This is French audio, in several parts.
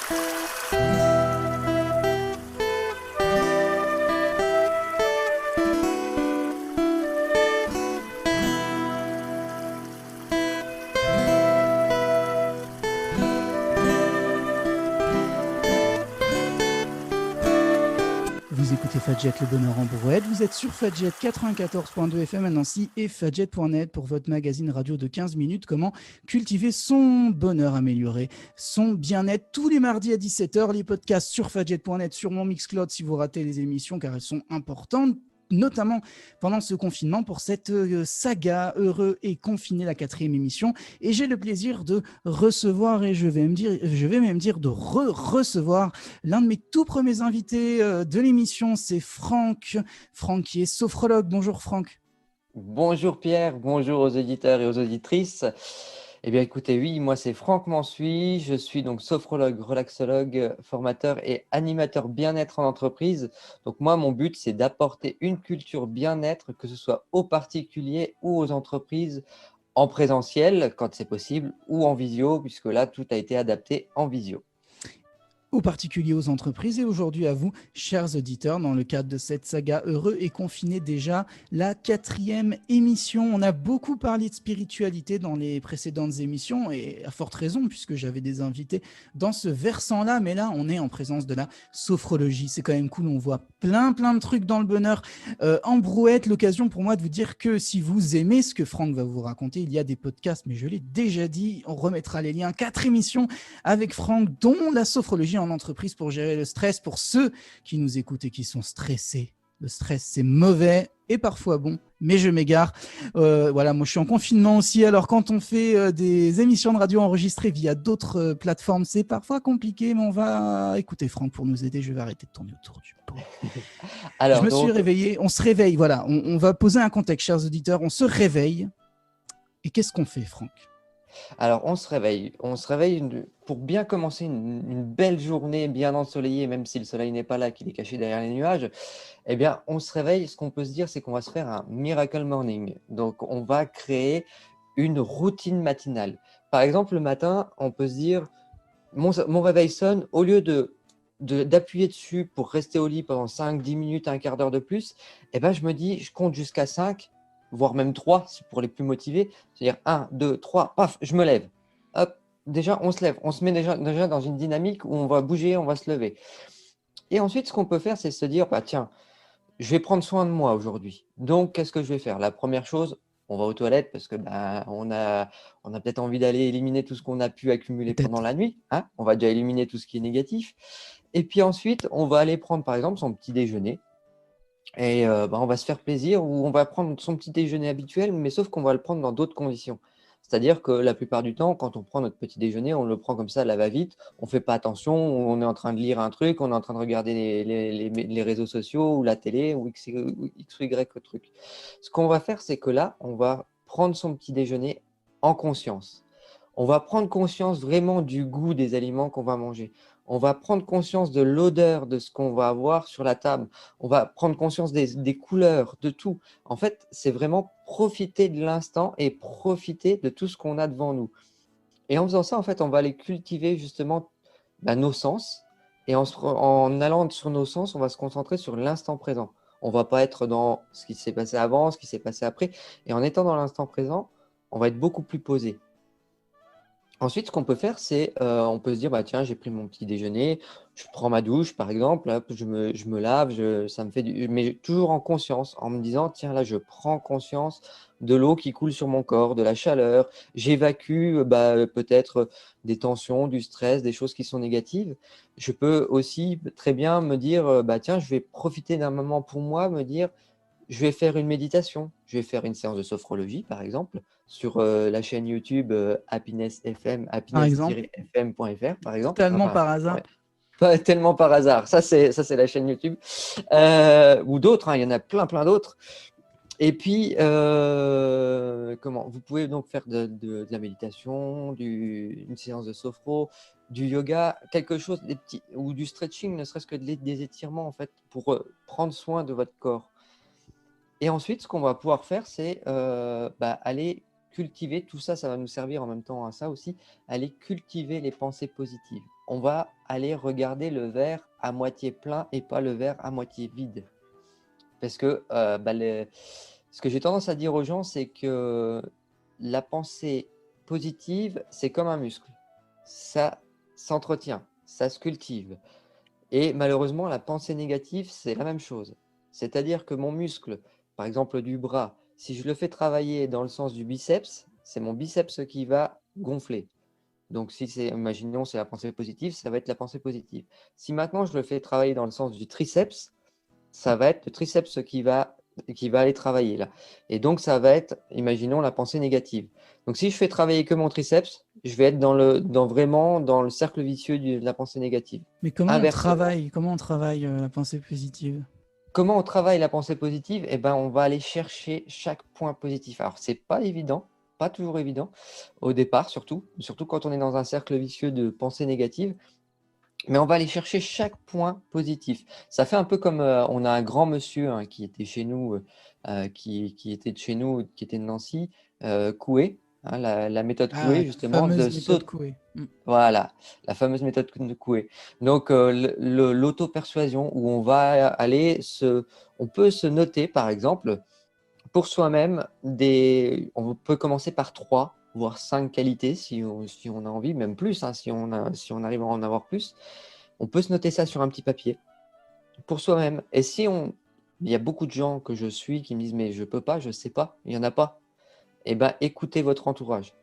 Vous écoutez Fadjet, le bonheur en brouette. Vous êtes sur Fadjet 94.2 FM à Nancy et Fadjet.net pour votre magazine radio de 15 minutes. Comment cultiver son bonheur amélioré, son bien-être. Tous les mardis à 17h, les podcasts sur Fadjet.net, sur mon Mixcloud si vous ratez les émissions car elles sont importantes, notamment pendant ce confinement pour cette saga Heureux et confiné, la 4e émission. Et j'ai le plaisir de recevoir, et je vais même dire de recevoir l'un de mes tout premiers invités de l'émission, c'est Franck. Franck qui est sophrologue. Bonjour Franck. Bonjour Pierre, bonjour aux auditeurs et aux auditrices. Eh bien écoutez, oui, moi c'est Franck Mansuy, je suis donc sophrologue, relaxologue, formateur et animateur bien-être en entreprise. Donc moi, mon but, c'est d'apporter une culture bien-être, que ce soit aux particuliers ou aux entreprises, en présentiel quand c'est possible ou en visio, puisque là, tout a été adapté en visio. Aux particuliers, aux entreprises et aujourd'hui à vous, chers auditeurs, dans le cadre de cette saga Heureux et confiné, déjà la 4e émission. On a beaucoup parlé de spiritualité dans les précédentes émissions et à forte raison puisque j'avais des invités dans ce versant-là, mais là on est en présence de la sophrologie. C'est quand même cool, on voit plein de trucs dans le bonheur en brouette. L'occasion pour moi de vous dire que si vous aimez ce que Franck va vous raconter, il y a des podcasts, mais je l'ai déjà dit, on remettra les liens. 4 émissions avec Franck, dont la sophrologie en entreprise pour gérer le stress. Pour ceux qui nous écoutent et qui sont stressés, le stress c'est mauvais et parfois bon, mais je m'égare. Voilà, moi je suis en confinement aussi, alors quand on fait des émissions de radio enregistrées via d'autres plateformes, c'est parfois compliqué, mais on va écouter Franck pour nous aider. Je vais arrêter de tourner autour du pot. Je me suis réveillé, on se réveille, voilà, on va poser un contexte, chers auditeurs, on se réveille. Et qu'est-ce qu'on fait, Franck ? Alors, on se réveille pour bien commencer une belle journée bien ensoleillée, même si le soleil n'est pas là, qu'il est caché derrière les nuages. Eh bien, on se réveille, ce qu'on peut se dire, c'est qu'on va se faire un miracle morning. Donc, on va créer une routine matinale. Par exemple, le matin, on peut se dire, mon réveil sonne, au lieu d'appuyer dessus pour rester au lit pendant 5-10 minutes, un quart d'heure de plus, eh ben, je me dis, je compte jusqu'à 5, voire même 3 pour les plus motivés. C'est-à-dire 1, 2, 3, paf, je me lève. Hop, déjà, on se lève. On se met déjà dans une dynamique où on va bouger, on va se lever. Et ensuite, ce qu'on peut faire, c'est se dire, bah, tiens, je vais prendre soin de moi aujourd'hui. Donc, qu'est-ce que je vais faire? La première chose, on va aux toilettes parce que bah, on a peut-être envie d'aller éliminer tout ce qu'on a pu accumuler pendant la nuit. Hein, on va déjà éliminer tout ce qui est négatif. Et puis ensuite, on va aller prendre par exemple son petit déjeuner. Et bah, on va se faire plaisir ou on va prendre son petit déjeuner habituel, mais sauf qu'on va le prendre dans d'autres conditions. C'est-à-dire que la plupart du temps, quand on prend notre petit déjeuner, on le prend comme ça à la va-vite, on ne fait pas attention, on est en train de lire un truc, on est en train de regarder les réseaux sociaux ou la télé ou X ou Y truc. Ce qu'on va faire, c'est que là, on va prendre son petit déjeuner en conscience. On va prendre conscience vraiment du goût des aliments qu'on va manger. On va prendre conscience de l'odeur de ce qu'on va avoir sur la table. On va prendre conscience des couleurs, de tout. En fait, c'est vraiment profiter de l'instant et profiter de tout ce qu'on a devant nous. Et en faisant ça, en fait, on va aller cultiver justement nos sens. Et en allant sur nos sens, on va se concentrer sur l'instant présent. On ne va pas être dans ce qui s'est passé avant, ce qui s'est passé après. Et en étant dans l'instant présent, on va être beaucoup plus posé. Ensuite, ce qu'on peut faire, c'est on peut se dire, bah, tiens, j'ai pris mon petit déjeuner, je prends ma douche, par exemple, hop, je me lave, ça me fait mais toujours en conscience, en me disant, tiens, là, je prends conscience de l'eau qui coule sur mon corps, de la chaleur, j'évacue peut-être des tensions, du stress, des choses qui sont négatives. Je peux aussi très bien me dire, bah, tiens, je vais profiter d'un moment pour moi, me dire, je vais faire une méditation, je vais faire une séance de sophrologie, par exemple, sur la chaîne YouTube Happiness FM, Par exemple, happiness-fm.fr, par exemple. totalement Enfin, par hasard. ouais, pas tellement par hasard. Ça, c'est la chaîne YouTube. Ou d'autres, hein, il y en a plein d'autres. Et puis, vous pouvez donc faire de la méditation, une séance de sophro, du yoga, quelque chose, ou du stretching, ne serait-ce que des étirements, en fait, pour prendre soin de votre corps. Et ensuite, ce qu'on va pouvoir faire, c'est aller cultiver, tout ça, ça va nous servir en même temps à ça aussi, aller cultiver les pensées positives. On va aller regarder le verre à moitié plein et pas le verre à moitié vide. Parce que ce que j'ai tendance à dire aux gens, c'est que la pensée positive, c'est comme un muscle. Ça s'entretient, ça se cultive. Et malheureusement, la pensée négative, c'est la même chose. C'est-à-dire que mon muscle, par exemple du bras, si je le fais travailler dans le sens du biceps, c'est mon biceps qui va gonfler. Donc, si c'est, imaginons, c'est la pensée positive, ça va être la pensée positive. Si maintenant je le fais travailler dans le sens du triceps, ça va être le triceps qui va aller travailler là. Et donc, ça va être, imaginons, la pensée négative. Donc, si je fais travailler que mon triceps, je vais être vraiment dans le cercle vicieux de la pensée négative. Mais Inversement, comment on travaille la pensée positive? comment on travaille la pensée positive? Eh ben, on va aller chercher chaque point positif. Alors, c'est pas évident, pas toujours évident, au départ surtout quand on est dans un cercle vicieux de pensée négative. Mais on va aller chercher chaque point positif. Ça fait un peu comme on a un grand monsieur hein, qui était chez nous, qui était de chez nous, qui était de Nancy, Coué, hein, la méthode Ah, Coué, la justement, fameuse de méthode sauter. Coué. Voilà, la fameuse méthode de Coué. Donc, l'auto-persuasion, où on peut se noter, par exemple, pour soi-même, on peut commencer par 3, voire 5 qualités si on a envie, même plus, hein, si on arrive à en avoir plus. On peut se noter ça sur un petit papier pour soi-même. Et il y a beaucoup de gens que je suis qui me disent mais je peux pas, je sais pas, il y en a pas. Eh ben, écoutez votre entourage.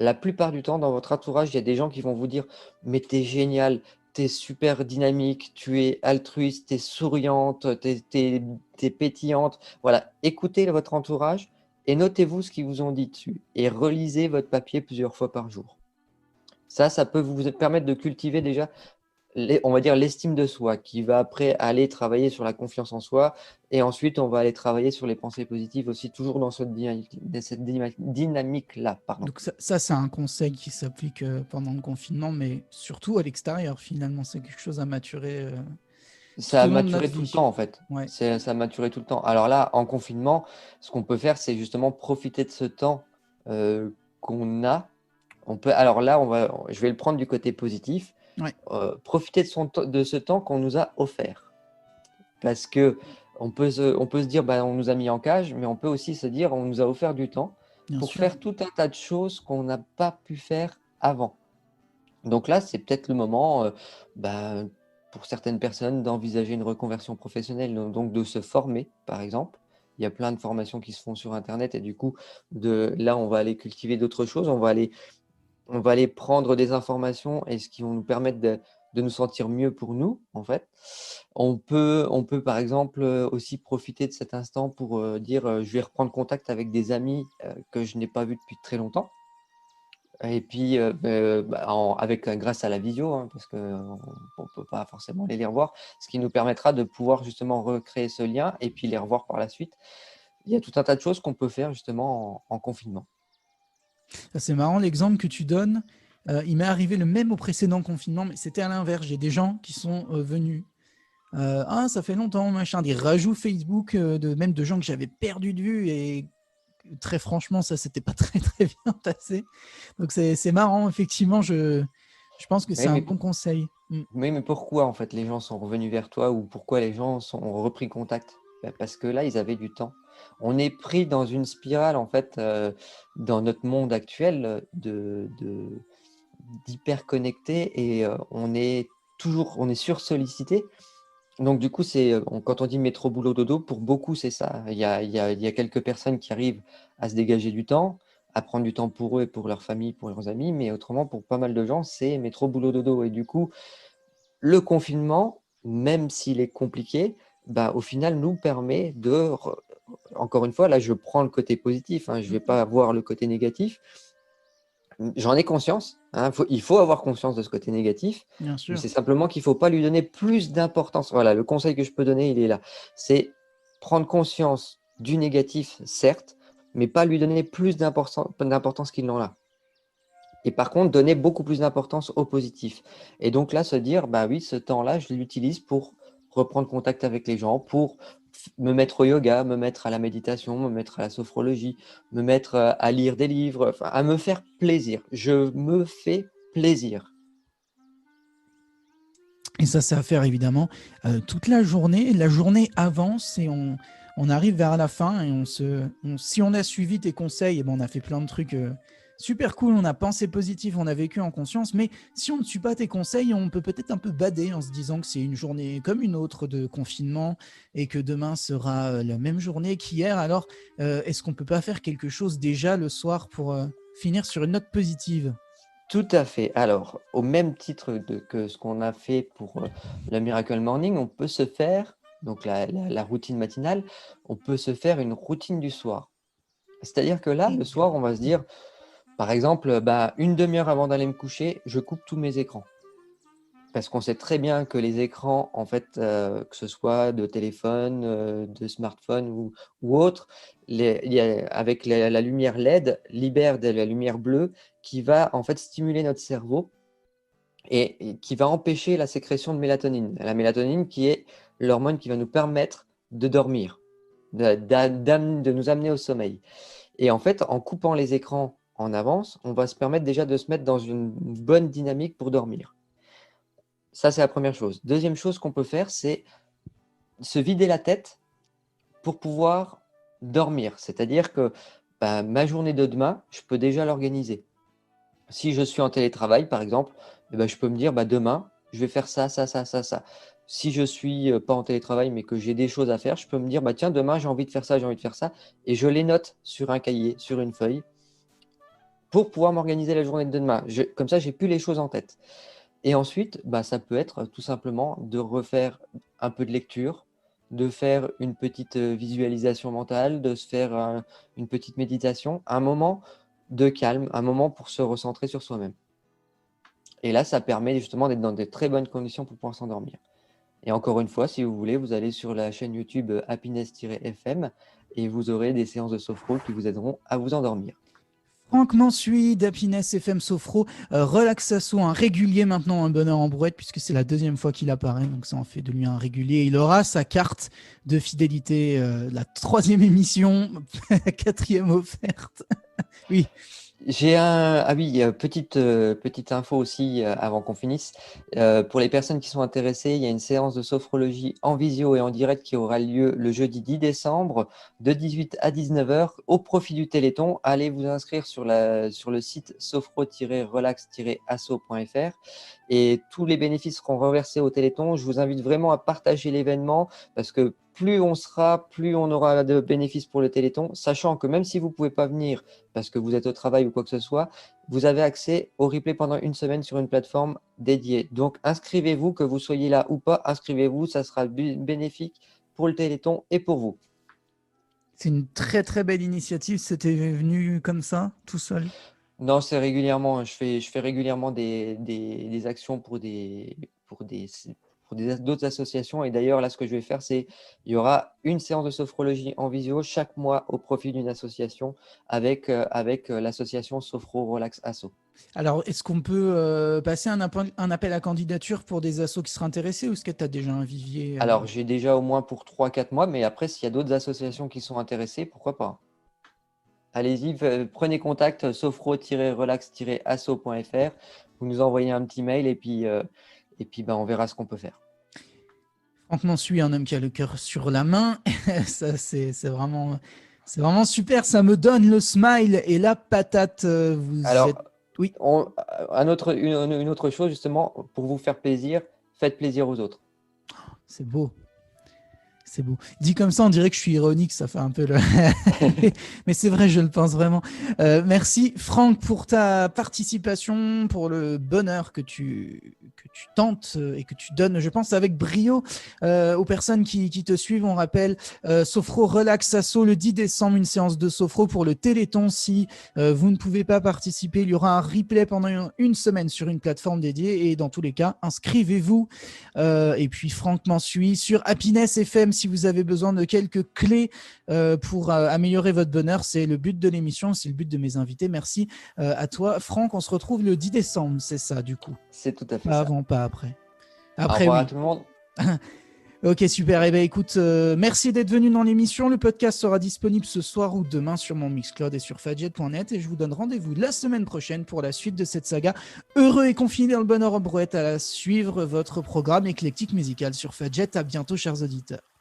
La plupart du temps, dans votre entourage, il y a des gens qui vont vous dire mais t'es génial, t'es super dynamique, tu es altruiste, t'es souriante, t'es pétillante. Voilà, écoutez votre entourage et notez-vous ce qu'ils vous ont dit dessus et relisez votre papier plusieurs fois par jour. Ça peut vous permettre de cultiver déjà on va dire l'estime de soi, qui va après aller travailler sur la confiance en soi. Et ensuite, on va aller travailler sur les pensées positives aussi, toujours dans cette dynamique-là. Pardon. Donc c'est un conseil qui s'applique pendant le confinement, mais surtout à l'extérieur, finalement. C'est quelque chose à maturer tout Ça a au long de notre maturé tout le vie. temps, en fait. Ouais. Ça a maturé tout le temps. Alors là, en confinement, ce qu'on peut faire, c'est justement profiter de ce temps euh, qu'on a. Alors là, je vais le prendre du côté positif. Ouais. Profiter de ce temps qu'on nous a offert. Parce que on peut se dire, bah, on nous a mis en cage, mais on peut aussi se dire, on nous a offert du temps Bien pour sûr. faire tout un tas de choses qu'on n'a pas pu faire avant. Donc là, c'est peut-être le moment, bah, pour certaines personnes, d'envisager une reconversion professionnelle, donc de se former, par exemple. Il y a plein de formations qui se font sur Internet et du coup, là, on va aller cultiver d'autres choses. On va aller prendre des informations et ce qui vont nous permettre de nous sentir mieux pour nous, en fait. On peut par exemple aussi profiter de cet instant pour dire je vais reprendre contact avec des amis que je n'ai pas vus depuis très longtemps. Et puis, grâce à la visio, hein, parce qu'on ne peut pas forcément aller les revoir, ce qui nous permettra de pouvoir justement recréer ce lien et puis les revoir par la suite. Il y a tout un tas de choses qu'on peut faire justement en confinement. C'est marrant l'exemple que tu donnes. Il m'est arrivé le même au précédent confinement, mais c'était à l'inverse. J'ai des gens qui sont venus. Ah, ça fait longtemps, machin. Des rajouts Facebook, même de gens que j'avais perdu de vue. Et très franchement, ça, c'était pas très, très bien passé. Donc, c'est marrant. Effectivement, je pense que c'est Oui, un mais bon conseil. Oui, mais pourquoi en fait les gens sont revenus vers toi ou pourquoi les gens ont repris contact? Bah, parce que là, ils avaient du temps. On est pris dans une spirale en fait dans notre monde actuel d'hyper connecté et on est sursollicité. Donc du coup, quand on dit métro boulot dodo, pour beaucoup c'est ça. Il y a quelques personnes qui arrivent à se dégager du temps, à prendre du temps pour eux et pour leur famille, pour leurs amis, mais autrement pour pas mal de gens, c'est métro boulot dodo et du coup le confinement, même s'il est compliqué, bah, au final, nous permet encore une fois, là, je prends le côté positif, hein, je ne vais pas avoir le côté négatif. J'en ai conscience, hein, il faut avoir conscience de ce côté négatif, Bien mais sûr. c'est simplement qu'il ne faut pas lui donner plus d'importance. Voilà, le conseil que je peux donner, il est là. C'est prendre conscience du négatif, certes, mais pas lui donner plus d'importance qu'il n'en a. Et par contre, donner beaucoup plus d'importance au positif. Et donc là, se dire, bah oui, ce temps-là, je l'utilise pour reprendre contact avec les gens, pour me mettre au yoga, me mettre à la méditation, me mettre à la sophrologie, me mettre à lire des livres, enfin, à me faire plaisir. Je me fais plaisir. Et ça, c'est à faire évidemment toute la journée. La journée avance et on arrive vers la fin et si on a suivi tes conseils, eh ben, on a fait plein de trucs super cool, on a pensé positif, on a vécu en conscience. Mais si on ne suit pas tes conseils, on peut peut-être un peu bader en se disant que c'est une journée comme une autre de confinement et que demain sera la même journée qu'hier. Alors, est-ce qu'on ne peut pas faire quelque chose déjà le soir pour finir sur une note positive? Tout à fait. Alors, au même titre que ce qu'on a fait pour le Miracle Morning, on peut se faire, donc la routine matinale, on peut se faire une routine du soir. C'est-à-dire que là, le soir, on va se dire, par exemple, une demi-heure avant d'aller me coucher, je coupe tous mes écrans. Parce qu'on sait très bien que les écrans, en fait, que ce soit de téléphone, de smartphone ou autre, avec la lumière LED, libère de la lumière bleue qui va en fait stimuler notre cerveau et qui va empêcher la sécrétion de mélatonine. La mélatonine qui est l'hormone qui va nous permettre de dormir, de nous amener au sommeil. Et en fait, en coupant les écrans en avance, on va se permettre déjà de se mettre dans une bonne dynamique pour dormir. Ça, c'est la première chose. Deuxième chose qu'on peut faire, c'est se vider la tête pour pouvoir dormir. C'est-à-dire que ma journée de demain, je peux déjà l'organiser. Si je suis en télétravail, par exemple, je peux me dire, demain, je vais faire ça, ça, ça, ça, ça. Si je suis pas en télétravail, mais que j'ai des choses à faire, je peux me dire, tiens, demain, j'ai envie de faire ça, j'ai envie de faire ça. Et je les note sur un cahier, sur une feuille, pour pouvoir m'organiser la journée de demain. Comme ça, j'ai plus les choses en tête. Et ensuite, ça peut être tout simplement de refaire un peu de lecture, de faire une petite visualisation mentale, de se faire une petite méditation, un moment de calme, un moment pour se recentrer sur soi-même. Et là, ça permet justement d'être dans de très bonnes conditions pour pouvoir s'endormir. Et encore une fois, si vous voulez, vous allez sur la chaîne YouTube Happiness-FM et vous aurez des séances de sophro qui vous aideront à vous endormir. Franck Mansuy d'Happiness FM Sophro, Relaxasso, un régulier maintenant, un bonheur en brouette, puisque c'est la deuxième fois qu'il apparaît, donc ça en fait de lui un régulier. Il aura sa carte de fidélité, la 3e émission, la 4e offerte. Oui. J'ai petite info aussi avant qu'on finisse. Pour les personnes qui sont intéressées, il y a une séance de sophrologie en visio et en direct qui aura lieu le jeudi 10 décembre de 18 à 19 heures au profit du Téléthon. Allez vous inscrire sur le site sophro-relax-asso.fr et tous les bénéfices seront reversés au Téléthon. Je vous invite vraiment à partager l'événement parce que plus on sera, plus on aura de bénéfices pour le Téléthon, sachant que même si vous ne pouvez pas venir parce que vous êtes au travail ou quoi que ce soit, vous avez accès au replay pendant une semaine sur une plateforme dédiée. Donc, inscrivez-vous, que vous soyez là ou pas, inscrivez-vous, ça sera bénéfique pour le Téléthon et pour vous. C'est une très très belle initiative, c'était venu comme ça, tout seul? Non, c'est régulièrement, je fais régulièrement des actions pour d'autres associations. Et d'ailleurs, là, ce que je vais faire, c'est il y aura une séance de sophrologie en visio chaque mois au profit d'une association avec l'association Sophro Relax Asso. Alors, est-ce qu'on peut passer un appel à candidature pour des assos qui seraient intéressés ou est-ce que tu as déjà un vivier Alors, j'ai déjà au moins pour 3-4 mois, mais après, s'il y a d'autres associations qui sont intéressées, pourquoi pas? Allez-y, prenez contact, sophro-relax-asso.fr. Vous nous envoyez un petit mail et puis on verra ce qu'on peut faire. Franck Mansuy, un homme qui a le cœur sur la main. Ça, c'est vraiment super. Ça me donne le smile et la patate. Alors, Oui. une autre chose, justement, pour vous faire plaisir, faites plaisir aux autres. C'est beau. C'est beau. Dit comme ça, on dirait que je suis ironique, ça fait un peu le... Mais c'est vrai, je le pense vraiment. Merci Franck pour ta participation, pour le bonheur que tu tentes et que tu donnes, je pense, avec brio aux personnes qui te suivent. On rappelle Sophro Relax Asso le 10 décembre, une séance de Sophro pour le Téléthon. Si vous ne pouvez pas participer, il y aura un replay pendant une semaine sur une plateforme dédiée et dans tous les cas, inscrivez-vous. Et puis Franck Mansuy sur Happiness FM si vous avez besoin de quelques clés pour améliorer votre bonheur. C'est le but de l'émission, c'est le but de mes invités. Merci à toi Franck. On se retrouve le 10 décembre, c'est ça du coup? C'est tout à fait Pas ça. avant, pas après. Au Après, revoir oui. à tout le monde. Ok, super. Eh bien, écoute, merci d'être venu dans l'émission. Le podcast sera disponible ce soir ou demain sur mon Mixcloud et sur fadjet.net. Et je vous donne rendez-vous la semaine prochaine pour la suite de cette saga. Heureux et confiné dans le bonheur brouette à suivre votre programme éclectique musical sur Fadjet. À bientôt, chers auditeurs.